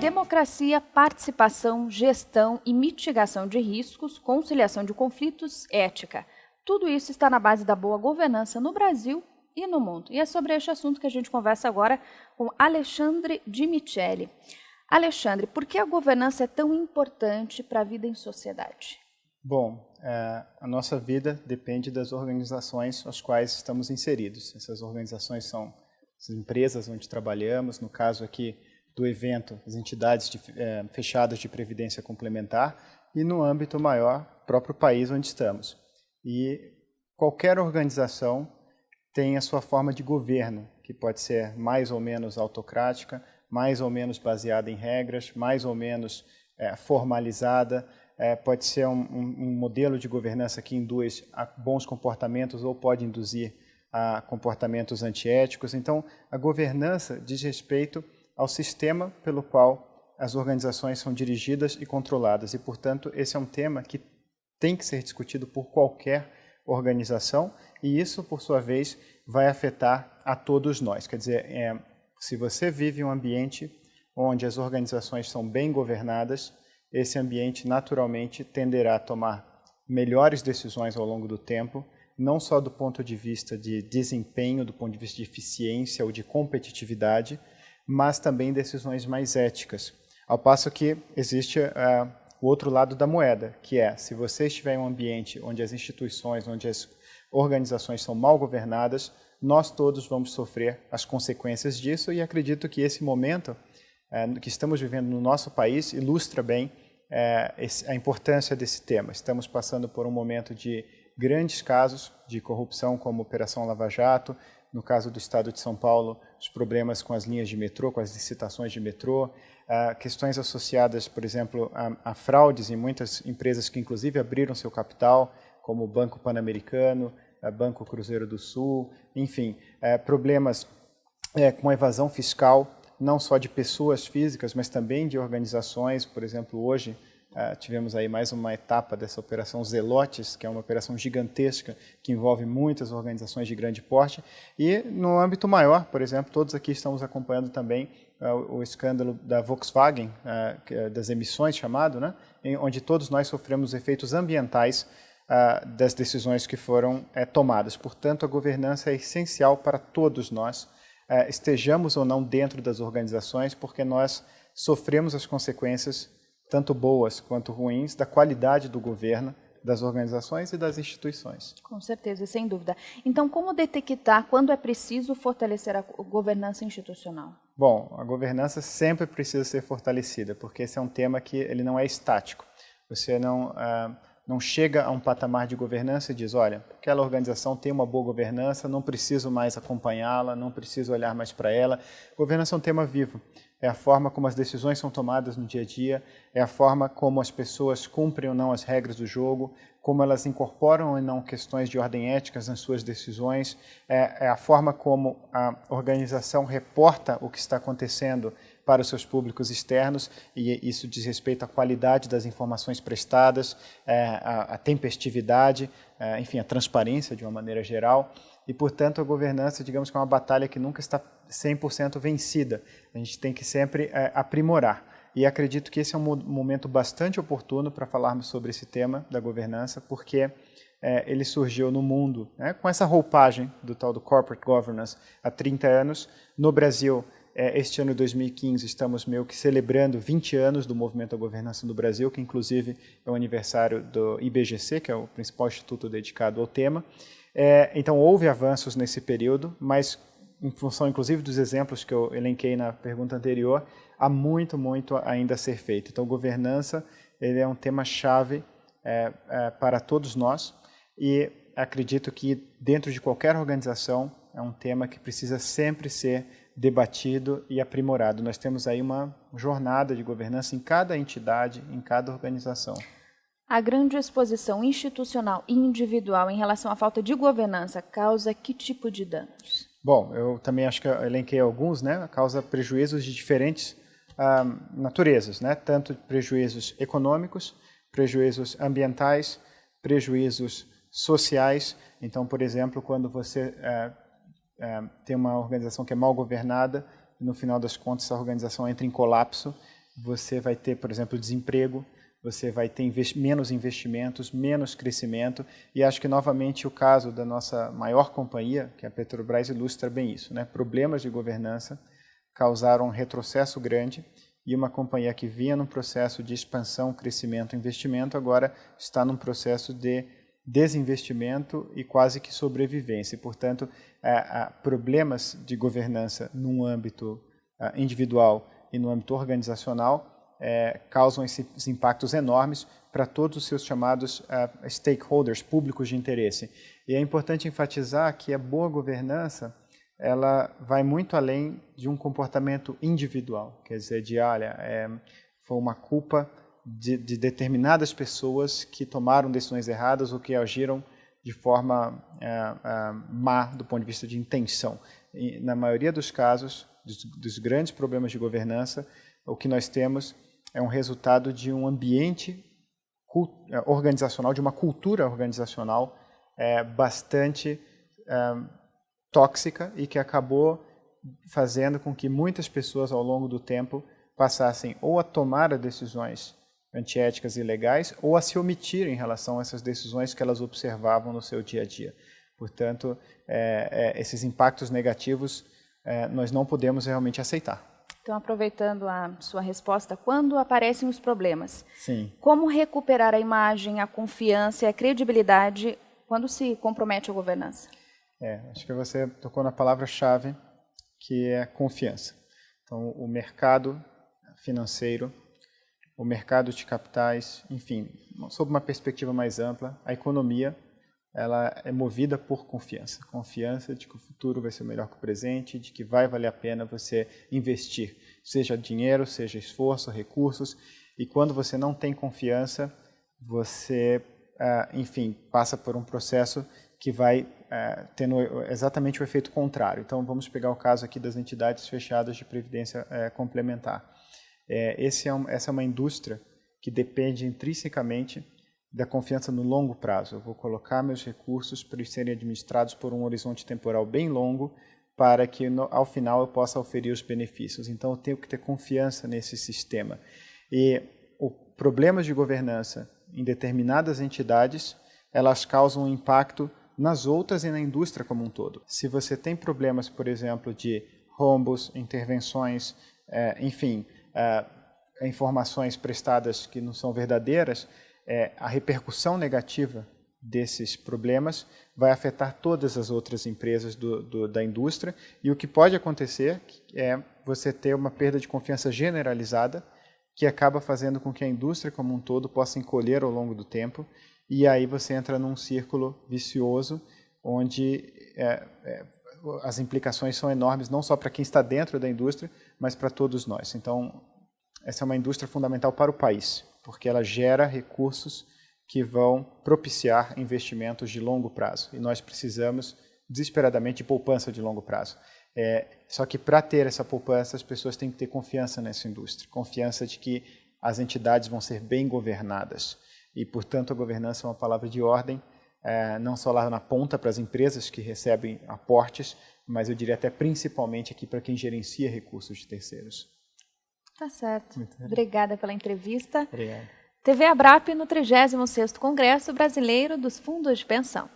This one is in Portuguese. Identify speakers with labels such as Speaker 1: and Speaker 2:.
Speaker 1: Democracia, participação, gestão e mitigação de riscos, conciliação de conflitos, ética. Tudo isso está na base da boa governança no Brasil e no mundo. E é sobre este assunto que a gente conversa agora com Alexandre Di Micheli. Alexandre, por que a governança é tão importante para a vida em sociedade?
Speaker 2: Bom, a nossa vida depende das organizações às quais estamos inseridos. Essas organizações são as empresas onde trabalhamos, no caso aqui do evento, as entidades fechadas de previdência complementar e no âmbito maior, próprio país onde estamos. E qualquer organização tem a sua forma de governo, que pode ser mais ou menos autocrática, mais ou menos baseada em regras, mais ou menos formalizada, pode ser um modelo de governança que induz a bons comportamentos ou pode induzir a comportamentos antiéticos. Então, a governança diz respeito ao sistema pelo qual as organizações são dirigidas e controladas. E, portanto, esse é um tema que tem que ser discutido por qualquer organização e isso, por sua vez, vai afetar a todos nós. Quer dizer, se você vive em um ambiente onde as organizações são bem governadas, esse ambiente naturalmente tenderá a tomar melhores decisões ao longo do tempo, não só do ponto de vista de desempenho, do ponto de vista de eficiência ou de competitividade, mas também decisões mais éticas. Ao passo que existe o outro lado da moeda, que é, se você estiver em um ambiente onde as instituições, onde as organizações são mal governadas, nós todos vamos sofrer as consequências disso e acredito que esse momento que estamos vivendo no nosso país ilustra bem a importância desse tema. Estamos passando por um momento de grandes casos de corrupção, como a Operação Lava Jato, no caso do estado de São Paulo, os problemas com as linhas de metrô, com as licitações de metrô, questões associadas, por exemplo, a fraudes em muitas empresas que inclusive abriram seu capital, como o Banco Pan-Americano, Banco Cruzeiro do Sul, enfim, problemas com a evasão fiscal, não só de pessoas físicas, mas também de organizações. Por exemplo, hoje tivemos aí mais uma etapa dessa operação Zelotes, que é uma operação gigantesca que envolve muitas organizações de grande porte. E no âmbito maior, por exemplo, todos aqui estamos acompanhando também o escândalo da Volkswagen, das emissões chamado, né, onde todos nós sofremos efeitos ambientais das decisões que foram tomadas. Portanto, a governança é essencial para todos nós, estejamos ou não dentro das organizações, porque nós sofremos as consequências, tanto boas quanto ruins, da qualidade do governo, das organizações e das instituições.
Speaker 1: Com certeza, sem dúvida. Então, como detectar quando é preciso fortalecer a governança institucional?
Speaker 2: Bom, a governança sempre precisa ser fortalecida, porque esse é um tema que ele não é estático. Você não chega a um patamar de governança e diz, olha, aquela organização tem uma boa governança, não preciso mais acompanhá-la, não preciso olhar mais para ela. Governança é um tema vivo. É a forma como as decisões são tomadas no dia a dia, é a forma como as pessoas cumprem ou não as regras do jogo, como elas incorporam ou não questões de ordem éticas nas suas decisões, é a forma como a organização reporta o que está acontecendo para os seus públicos externos, e isso diz respeito à qualidade das informações prestadas, a tempestividade, enfim, a transparência de uma maneira geral. E, portanto, a governança, digamos que é uma batalha que nunca está 100% vencida. A gente tem que sempre aprimorar. E acredito que esse é um momento bastante oportuno para falarmos sobre esse tema da governança, porque ele surgiu no mundo, né, com essa roupagem do tal do corporate governance há 30 anos. No Brasil, este ano de 2015, estamos meio que celebrando 20 anos do movimento da governança no Brasil, que inclusive é o aniversário do IBGC, que é o principal instituto dedicado ao tema. Então, houve avanços nesse período, mas em função, inclusive, dos exemplos que eu elenquei na pergunta anterior, há muito, muito ainda a ser feito. Então, governança ele é um tema-chave para todos nós e acredito que, dentro de qualquer organização, é um tema que precisa sempre ser debatido e aprimorado. Nós temos aí uma jornada de governança em cada entidade, em cada organização.
Speaker 1: A grande exposição institucional e individual em relação à falta de governança causa que tipo de danos?
Speaker 2: Bom, eu também acho que eu elenquei alguns, né? Causa prejuízos de diferentes naturezas, né? Tanto prejuízos econômicos, prejuízos ambientais, prejuízos sociais. Então, por exemplo, quando você tem uma organização que é mal governada, no final das contas, essa organização entra em colapso você vai ter, por exemplo, desemprego, você vai ter menos investimentos, menos crescimento, e acho que, novamente, o caso da nossa maior companhia, que é a Petrobras, ilustra bem isso, né? Problemas de governança causaram um retrocesso grande, e uma companhia que vinha num processo de expansão, crescimento, investimento, agora está num processo de desinvestimento e quase que sobrevivência. E, portanto, problemas de governança no âmbito individual e no âmbito organizacional causam esses impactos enormes para todos os seus chamados stakeholders, públicos de interesse. E é importante enfatizar que a boa governança ela vai muito além de um comportamento individual, quer dizer, foi uma culpa de determinadas pessoas que tomaram decisões erradas ou que agiram de forma má do ponto de vista de intenção. E, na maioria dos casos, dos grandes problemas de governança, o que nós temos é um resultado de um ambiente organizacional, de uma cultura organizacional bastante tóxica e que acabou fazendo com que muitas pessoas ao longo do tempo passassem ou a tomar decisões antiéticas e ilegais ou a se omitir em relação a essas decisões que elas observavam no seu dia a dia. Portanto, esses impactos negativos nós não podemos realmente aceitar.
Speaker 1: Então, aproveitando a sua resposta, quando aparecem os problemas,
Speaker 2: Sim.
Speaker 1: Como recuperar a imagem, a confiança e a credibilidade quando se compromete a governança?
Speaker 2: Acho que você tocou na palavra-chave, que é confiança. Então, o mercado financeiro, o mercado de capitais, enfim, sob uma perspectiva mais ampla, a economia ela é movida por confiança. Confiança de que o futuro vai ser melhor que o presente, de que vai valer a pena você investir, seja dinheiro, seja esforço, recursos. E quando você não tem confiança, você, enfim, passa por um processo que vai tendo exatamente o efeito contrário. Então, vamos pegar o caso aqui das entidades fechadas de previdência complementar. Essa é uma indústria que depende intrinsecamente da confiança no longo prazo. Eu vou colocar meus recursos para eles serem administrados por um horizonte temporal bem longo para que, ao final, eu possa oferir os benefícios. Então, eu tenho que ter confiança nesse sistema. E os problemas de governança em determinadas entidades, elas causam um impacto nas outras e na indústria como um todo. Se você tem problemas, por exemplo, de rombos, intervenções, enfim, informações prestadas que não são verdadeiras, a repercussão negativa desses problemas vai afetar todas as outras empresas da indústria, e o que pode acontecer é você ter uma perda de confiança generalizada que acaba fazendo com que a indústria como um todo possa encolher ao longo do tempo, e aí você entra num círculo vicioso onde as implicações são enormes, não só para quem está dentro da indústria, mas para todos nós. Então, essa é uma indústria fundamental para o país, porque ela gera recursos que vão propiciar investimentos de longo prazo. E nós precisamos, desesperadamente, de poupança de longo prazo. Só que, para ter essa poupança, as pessoas têm que ter confiança nessa indústria, confiança de que as entidades vão ser bem governadas. E, portanto, a governança é uma palavra de ordem, não só lá na ponta para as empresas que recebem aportes, mas eu diria até principalmente aqui para quem gerencia recursos de terceiros.
Speaker 1: Tá certo. Obrigada pela entrevista.
Speaker 2: Obrigado.
Speaker 1: TV Abrap no 36º Congresso Brasileiro dos Fundos de Pensão.